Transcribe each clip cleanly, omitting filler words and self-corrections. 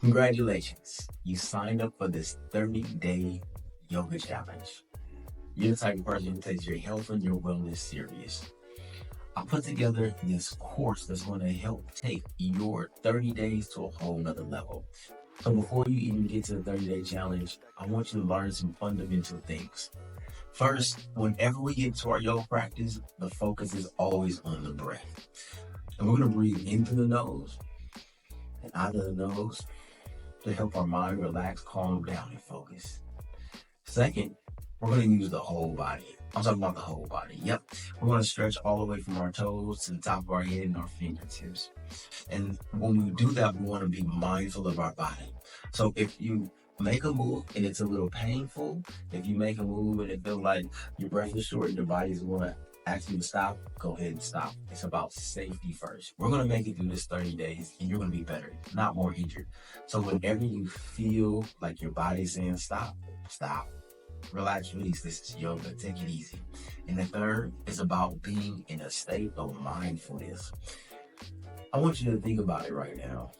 Congratulations, you signed up for this 30-day yoga challenge. You're the type of person who takes your health and your wellness serious. I put together this course that's going to help take your 30 days to a whole nother level. So before you even get to the 30-day challenge, I want you to learn some fundamental things. First, whenever we get to our yoga practice, the focus is always on the breath. And we're going to breathe in through the nose and out of the nose to help our mind relax, calm down, and focus. Second, we're going to use the whole body. I'm talking about the whole body. Yep. We're going to stretch all the way from our toes to the top of our head and our fingertips. And when we do that, we want to be mindful of our body. So if you make a move and it's a little painful, if you make a move and it feels like your breath is short and your body's going to ask you to stop, go ahead and stop. It's about safety first. We're going to make it through this 30 days and you're going to be better, not more injured. So whenever you feel like your body's saying stop, stop. Relax, release. This is yoga. Take it easy. And the third is about being in a state of mindfulness. I want you to think about it right now.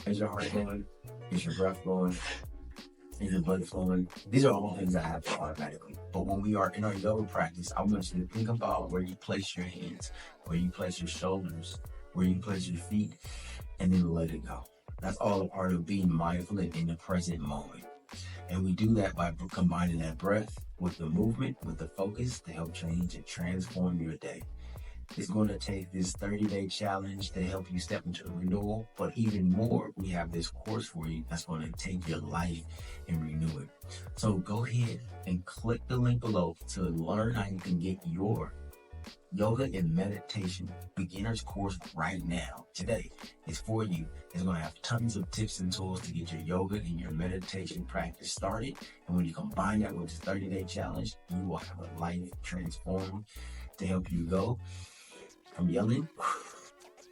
Is your heart going? Is your breath going? Is your blood flowing? These are all things that happen automatically. But when we are in our yoga practice, I want you to think about where you place your hands, where you place your shoulders, where you place your feet, and then let it go. That's all a part of being mindful and in the present moment. And we do that by combining that breath with the movement, with the focus to help change and transform your day. It's going to take this 30-day challenge to help you step into the renewal. But even more, we have this course for you that's going to take your life and renew it. So go ahead and click the link below to learn how you can get your yoga and meditation beginner's course right now. Today, it's for you. It's going to have tons of tips and tools to get your yoga and your meditation practice started. And when you combine that with the 30-day challenge, you will have a life transformed to help you go from yelling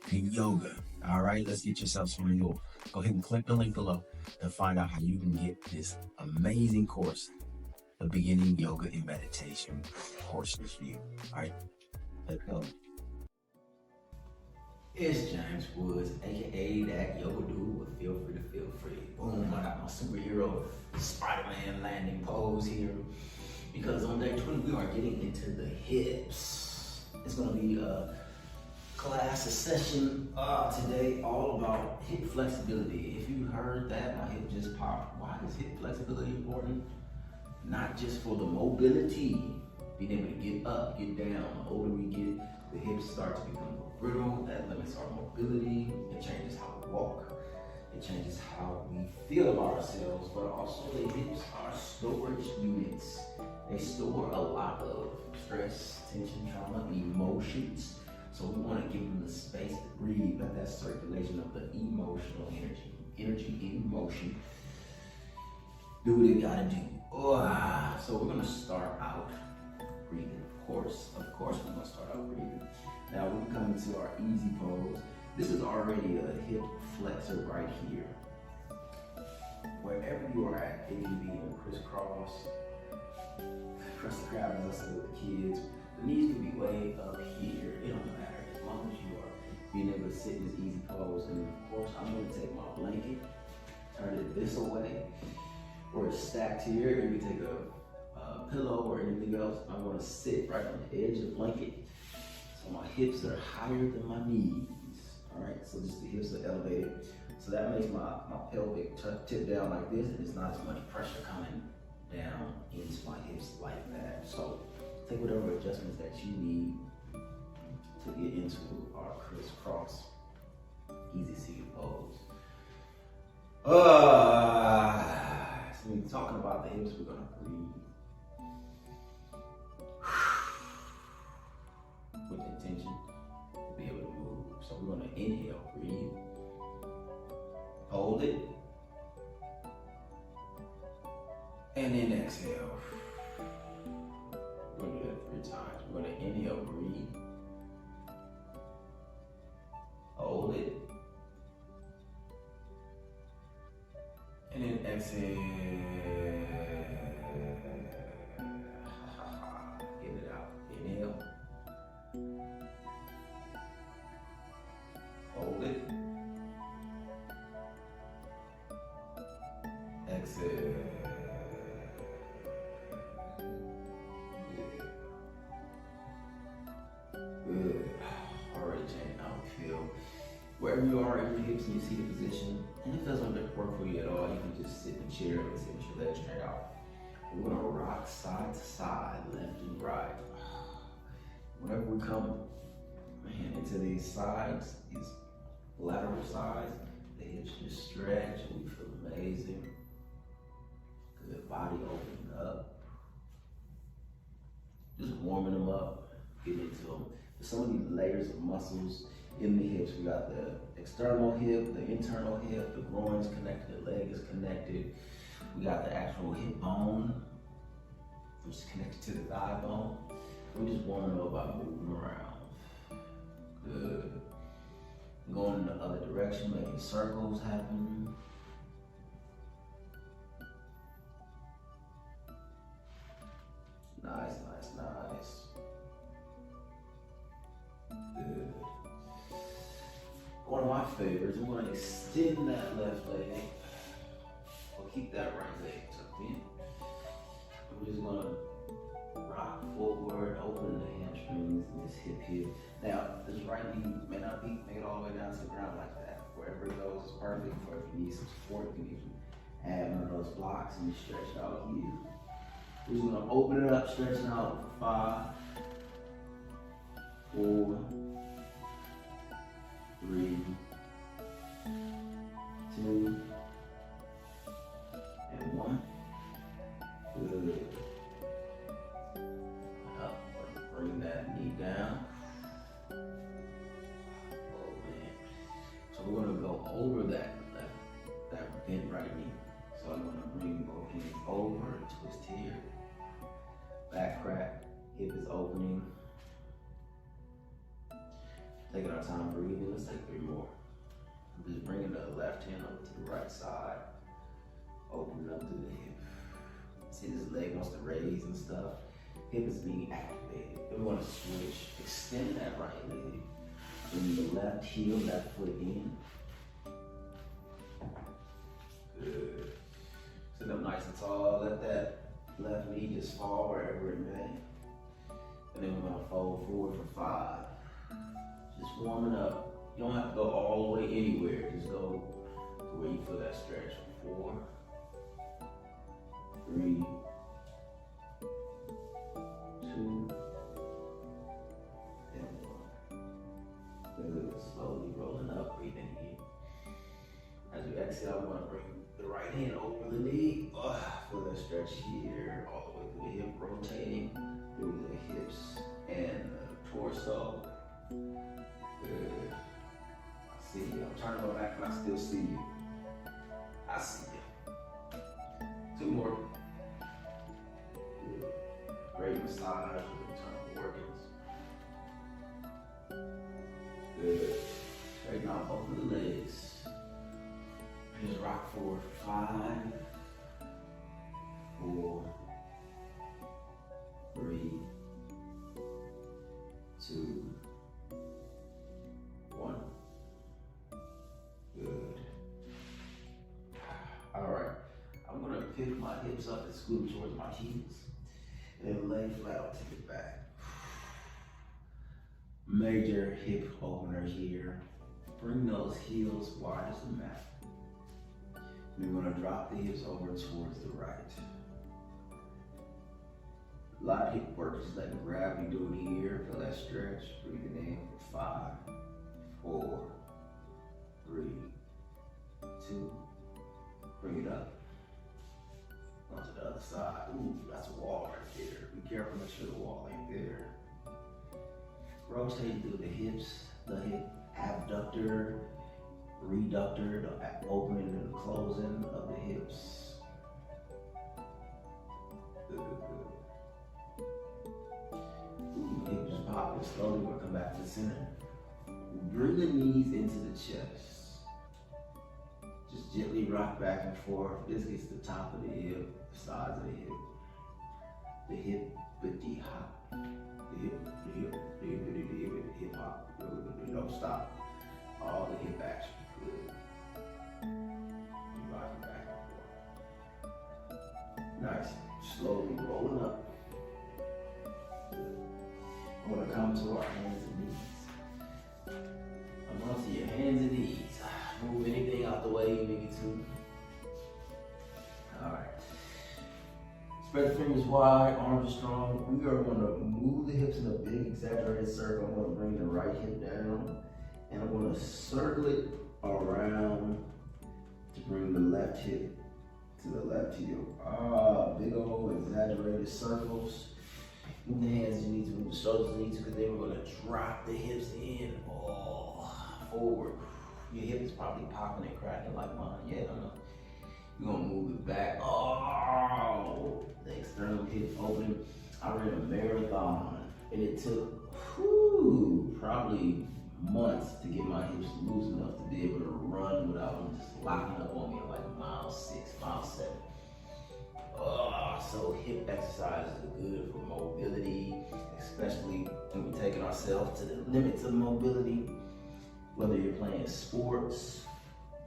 to yoga. All right, let's get yourself some renewal. Go ahead and click the link below to find out how you can get this amazing course, the beginning yoga and meditation course for you. All right, let's go. It's James Woods, aka that yoga dude with Feel Free to Feel Free. Boom, I got my superhero Spider-Man landing pose here. Because on day 20, we are getting into the hips. It's gonna be a class, a session today all about hip flexibility. If you heard that, my hip just popped. Why is hip flexibility important? Not just for the mobility, being able to get up, get down. The older we get, the hips start to become more brittle. That limits our mobility. It changes how we walk. It changes how we feel about ourselves, but also the hips are storage units. They store a lot of stress, tension, trauma, emotions. So we want to give them the space to breathe, let that circulation of the emotional energy in motion. Do what it gotta do. So we're gonna start out breathing, of course we're gonna start out breathing. Now we come into our easy pose. This is already a hip flexor right here. Wherever you are at, it can be in crisscross, crusty crab as I say with the kids. The knees can be way up here, it don't matter, as long as you are being able to sit in this easy pose. And of course, I'm gonna take my blanket, turn it this way, or it's stacked here. If you take a pillow or anything else, I'm gonna sit right on the edge of the blanket. So my hips are higher than my knees, all right? So just the hips are elevated. So that makes my pelvic tip down like this, and it's not as much pressure coming down into my hips like that. So take whatever adjustments that you need to get into our crisscross easy seated pose. So when we're talking about the hips, we're gonna breathe with intention to be able to move. So we're gonna inhale, breathe, hold it, and then exhale. We're gonna do that 3 times. We're gonna inhale, breathe, hold it, and then exhale. Get it out. Inhale, hold it, Good. Already changing how we feel. Wherever you are in your hips and you see the position, and it doesn't work for you at all, you can just sit in a chair and sit with your legs straight out. We're gonna rock side to side, left and right. Whenever we come, man, into these sides, these lateral sides, the hips just stretch and we feel amazing. Good, body opening up. Just warming them up, getting into them. There's so many layers of muscles in the hips. We got the external hip, the internal hip, the groin is connected, the leg is connected. We got the actual hip bone, which is connected to the thigh bone. We're just warming up by moving around. Good. Going in the other direction, making circles happen. Nice, nice, nice. Good. One of my favorites, we're going to extend that left leg. We'll keep that right leg tucked in. We're just going to rock forward, open the hamstrings and this hip here. Now, this right knee may not be made all the way down to the ground like that. Wherever it goes is perfect. For if you need some support, you need to add one of those blocks and you stretch out here. We're just gonna open it up, stretching out for 5, 4, 3, 2, and 1. Good. Up, bring that knee down. Oh man. So we're gonna go over that bent right knee. So I'm gonna bring both knees over, twist here. Back crack, hip is opening. Taking our time breathing, let's take 3 more. I'm just bringing the left hand over to the right side, opening up to the hip. See this leg wants to raise and stuff. Hip is being activated. Then we want to switch, extend that right leg. Bring the left heel, left foot in. Good. Sit up nice and tall, let that left knee just fall wherever it may. And then we're gonna fold forward for 5. Just warming up. You don't have to go all the way anywhere. Just go to where you feel that stretch. 4, 3, 2, and 1. Good. Slowly rolling up, breathing in. As you exhale, I'm gonna bring the right hand over the knee. Feel that stretch here, all the way through the hip, rotating through the hips and the torso. Good. I see you. I'm turning my back and I still see you. I see you. 2 more. Good. Great massage with internal organs. Good. Straighten out both of the legs. Just rock forward for 5, 4, 3, 2, 1. Good. All right. I'm gonna pick my hips up and scoot towards my heels, and then lay flat to the back. Major hip opener here. Bring those heels wide as the mat. We're gonna drop the hips over towards the right. A lot of hip work, just letting gravity do it here. Feel that stretch, breathing in for 5, 4, 3, 2, bring it up. Onto the other side. Ooh, that's a wall right there. Be careful, make sure the wall ain't there. Rotate through the hips, the hip abductor, reductor, the opening and the closing of the hips. Good, good. Ooh, hip just popping slowly. We'll come back to the center. Bring the knees into the chest. Just gently rock back and forth. This gets the top of the hip, the sides of the hip. The hip with the hop. The hip, the hip, the hip, the hip, the hip, the hip hop. Don't stop. All the hip action. Good. Rocking back and forth. Nice. Slowly rolling up. We're gonna come to our hands and knees. onto your hands and knees. Move anything out the way you need to. All right. Spread the fingers wide, arms are strong. We are going to move the hips in a big exaggerated circle. I'm going to bring the right hip down and I'm going to circle it around to bring the left hip to the left heel. Big old exaggerated circles. Move the hands as you need to, move the shoulders as you need to, because then we're going to drop the hips in. Forward. Your hip is probably popping and cracking like mine. Yeah, I don't know. You're gonna move it back. The external hip opening. I ran a marathon and it took probably months to get my hips loose enough to be able to run without them just locking up on me at like mile 6, mile 7. So hip exercises are good for mobility, especially when we're taking ourselves to the limits of mobility. Whether you're playing sports,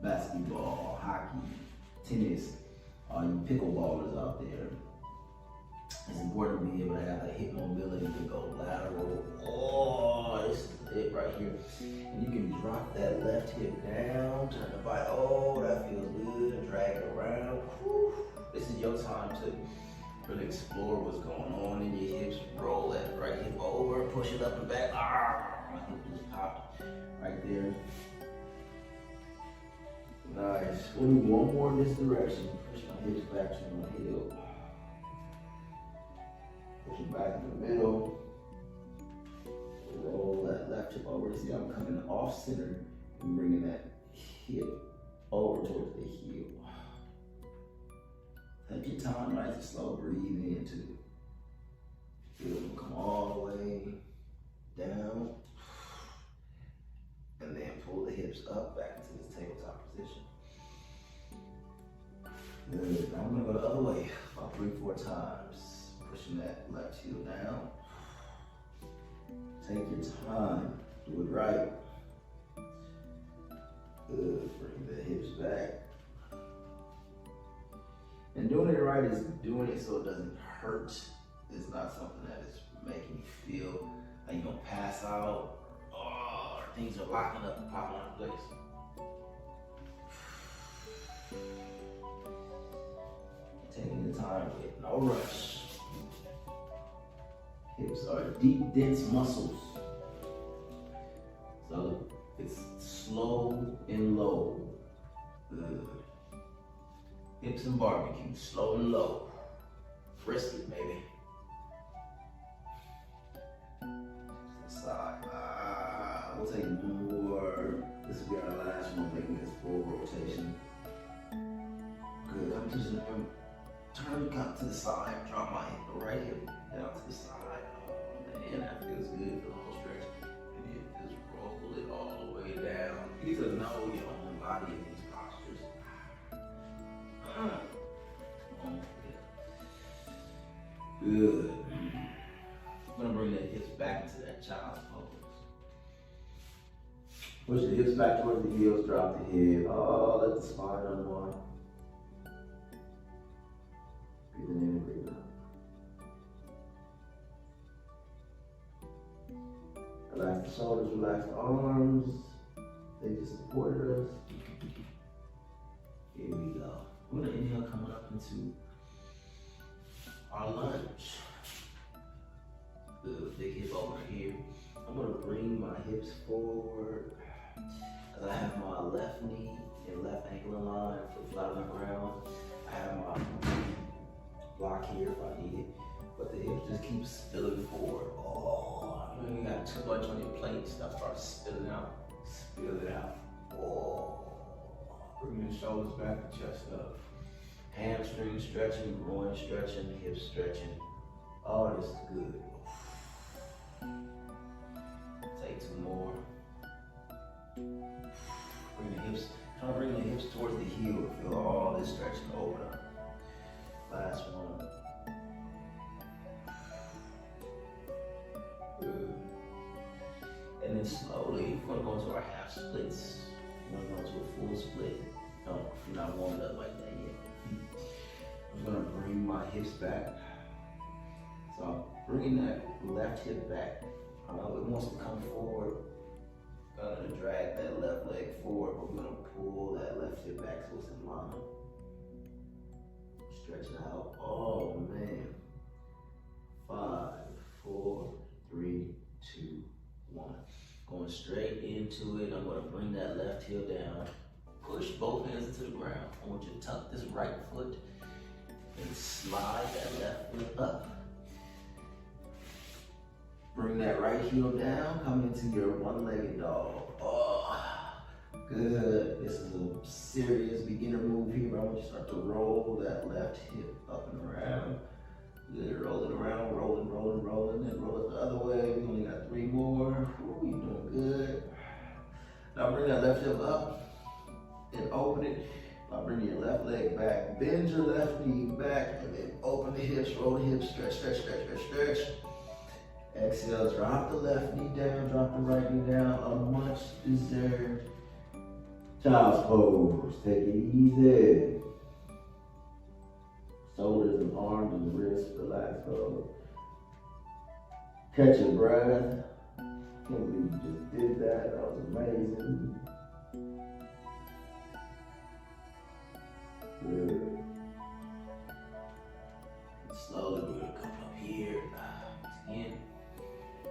basketball, hockey, tennis, you pickleballers out there, it's important to be able to have that hip mobility to go lateral. This is it right here. And you can drop that left hip down, turn the body. That feels good. And drag it around. Whew. This is your time to really explore what's going on in your hips. Roll that right hip over, push it up and back. My hip just popped right there. Nice. We'll do one more in this direction. Push my hips back to my heel. Push it back in the middle. Roll that left hip over. See, I'm coming off center and bringing that hip over towards the heel. Take your time, nice and slow. Breathe in too. Feel them come all the way down. And then pull the hips up back into this tabletop position. Good. Now I'm gonna go the other way about 3-4 times. Pushing that left heel down. Take your time. Do it right. Good. Bring the hips back. And doing it right is doing it so it doesn't hurt. It's not something that is making you feel like you're gonna pass out. Things are locking up and popping out of place. Taking the time with no rush. Hips are deep, dense muscles. So it's slow and low. Good. Hips and barbecue, slow and low. Brisket, baby. Side. We'll take one more. This will be our last one, making this full rotation. Good. I'm just gonna turn out to the side, drop my right hip down to the side. Man, that feels good for the whole stretch. And then just roll it all the way down. You need to know your own body in these postures. Good. I'm gonna bring the hips back into that child's pose. Push the hips back towards the heels, drop the head. Let the spine unwind. Breathing in and breathing out. Relax the shoulders, relax the arms. They just supported us. Here we go. We're gonna inhale coming up into our lunge. Good, big hip over here. I'm gonna bring my hips forward. As I have my left knee and left ankle in line, foot flat on the ground. I have my block here if I need it. But the hips just keep spilling forward. You got too much on your plate, stuff starts spilling out. Spill it out. Bring the shoulders back, the chest up. Hamstring stretching, groin stretching, hip stretching. This is good. Take 2 more. Bring the hips, try to bring the hips towards the heel. Feel all this stretching over. Last one. Good. And then slowly, we're gonna go into our half splits. We're gonna go into a full split. No, you're not warmed up like that yet. I'm gonna bring my hips back. So I'm bringing that left hip back. It wants to come forward. Gonna drag that left forward, but we're gonna pull that left hip back so it's in line. Stretch it out. Oh man. 5, 4, 3, 2, 1. Going straight into it. I'm gonna bring that left heel down. Push both hands into the ground. I want you to tuck this right foot and slide that left foot up. Bring that right heel down. Come into your one-legged dog. Oh, good. This is a serious beginner move here, but I want you to start to roll that left hip up and around. Good, roll it around, rolling, and roll it the other way. We only got 3 more. Ooh, you doing good. Now bring that left hip up and open it. Now bring your left leg back. Bend your left knee back and then open the hips, roll the hips, stretch, stretch, stretch, stretch, stretch. Exhale, drop the left knee down, drop the right knee down. A much deserved child's pose. Take it easy. Shoulders and arms and wrists, relax, bro. Catch your breath. Can't believe you just did that. That was amazing. Good. Slowly, we're gonna come up here. Again,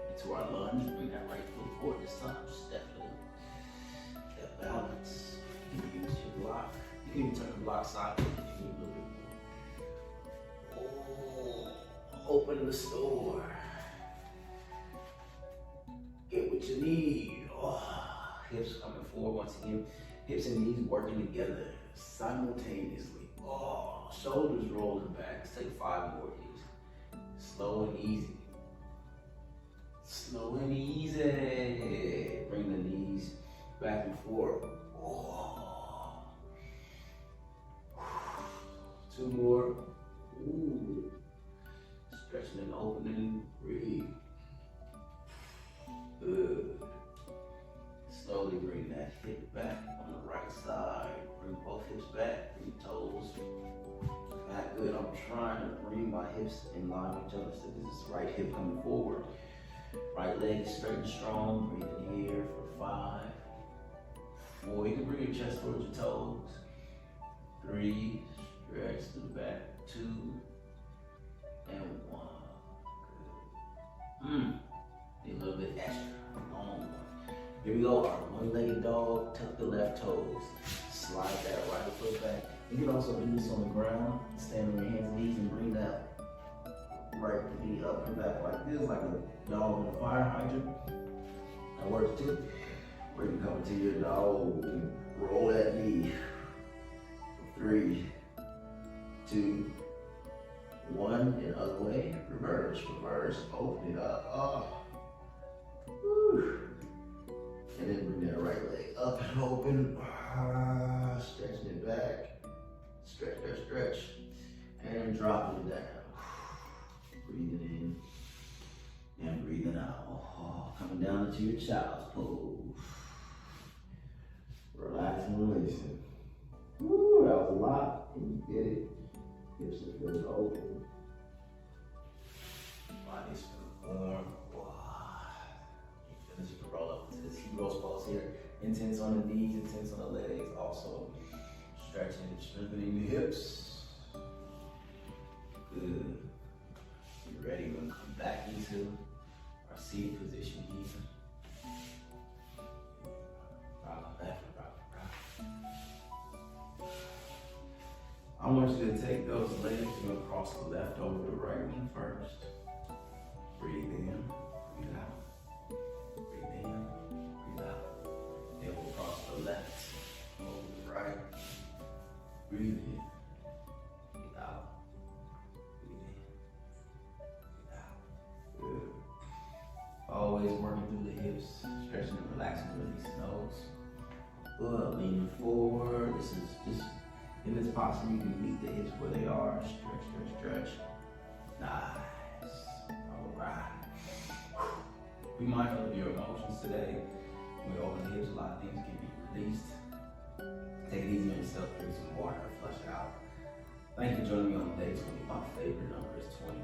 into our lunge. Bring that right foot forward this time. Step it. That balance. You can use your block. You can even turn the block sideways if you need a little bit more. Open the store. Get what you need. Oh, hips coming forward once again. Hips and knees working together simultaneously. Oh, shoulders rolling back. Let's take 5 more of these. Slow and easy. Slow and easy. Bring the knees back and forth. Oh. 2 more. Ooh. Stretching and opening, breathe. Good. Slowly bring that hip back on the right side. Bring both hips back, bring toes back. Good. I'm trying to bring my hips in line with each other. So this is right hip coming forward. Right leg is straight and strong. Breathe in here for 5, 4. You can bring your chest towards your toes. 3. Stretch to the back. 2. And 1. Good. Need a little bit extra. Long one. Here we go. Our one-legged dog. Tuck the left toes. Slide that right foot back. You can also do this on the ground. Stand on your hands and knees and bring that right knee up and back like this, like a dog on a fire hydrant. That works too. Where you come into your dog and roll that knee. 3, 2, 1, and other way, reverse, open it up, and then bring that right leg up and open, stretching it back, stretch, stretch, stretch, and dropping it down, breathing in, and breathing out, coming down into your child's pose, relaxing, releasing. Woo, that was a lot, and you did it. Hips are feeling open. Body's feeling warm. You finish the roll up to this hero's pose here. Intense on the knees, intense on the legs. Also stretching and strengthening the hips. Good. You ready? We're gonna come back into our seated position here. Rock left, rock. I want you to take those legs and go across the left over the right one first. Breathe in, breathe out. Breathe in, breathe out. Then we'll cross the left over the right. Breathe in, breathe out. Breathe in, breathe out. Good. Always working through the hips, stretching and relaxing, releasing those. Good. Leaning forward. This is just. In this posture, you can meet the hips where they are. Stretch, stretch, stretch. Nice. All right. Be mindful of your emotions today. When we open the hips, a lot of things can be released. Take it easy on yourself. Drink some water. Flush it out. Thank you for joining me on day 20. My favorite number is 20.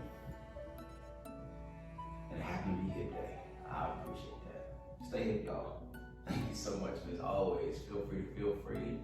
And happy Be Hip Day. I appreciate that. Stay hip, y'all. Thank you so much, as always. Feel free.